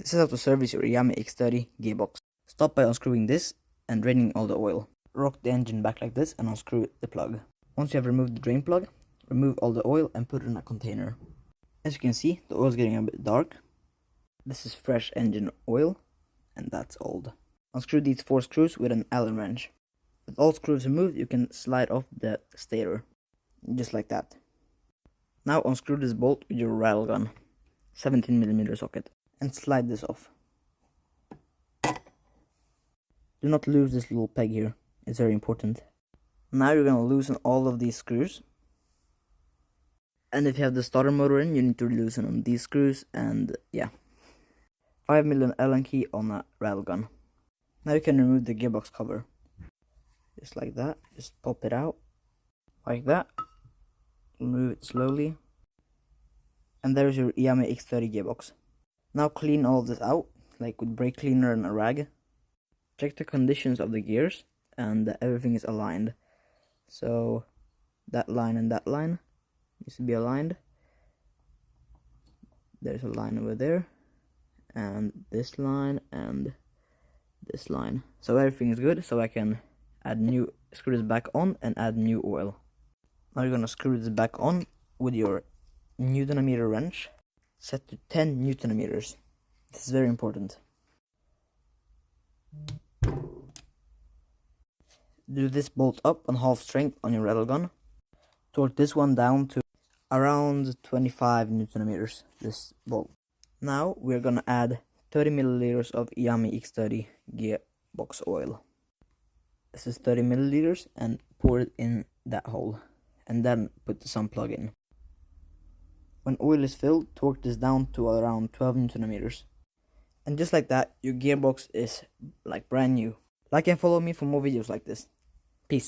This is how to service your iame x30 gearbox. Start by unscrewing this and draining all the oil. Rock the engine back like this and unscrew the plug. Once you have removed the drain plug, remove all the oil and put it in a container. As you can see, the oil is getting a bit dark. This is fresh engine oil, and that's old. Unscrew these 4 screws with an Allen wrench. With all screws removed, you can slide off the stator, just like that. Now unscrew this bolt with your rattle gun, 17mm socket, and slide this off. Do not lose this little peg here, it's very important. Now you're gonna loosen all of these screws. And if you have the starter motor in, you need to loosen on these screws, and yeah. 5mm Allen key on a rattle gun. Now you can remove the gearbox cover. Just like that, just pop it out. Like that. Remove it slowly. And there's your iame x30 gearbox. Now clean all of this out, like with brake cleaner and a rag. Check the conditions of the gears, and everything is aligned. So, that line and that line needs to be aligned. There's a line over there, and this line, and this line. So everything is good, so I can screw this back on and add new oil. Now you're gonna screw this back on with your Newtonometer wrench, set to 10 Newtonometers. This is very important. Do this bolt up on half strength on your rattle gun. Torque this one down to around 25 Newtonometers, this bolt. Now we're gonna add 30ml of iame x30 gearbox oil. This is 30ml, and pour it in that hole, and then put the sun plug in. When oil is filled, torque this down to around 12 Newtonometers. And just like that, your gearbox is like brand new. Like and follow me for more videos like this. Peace.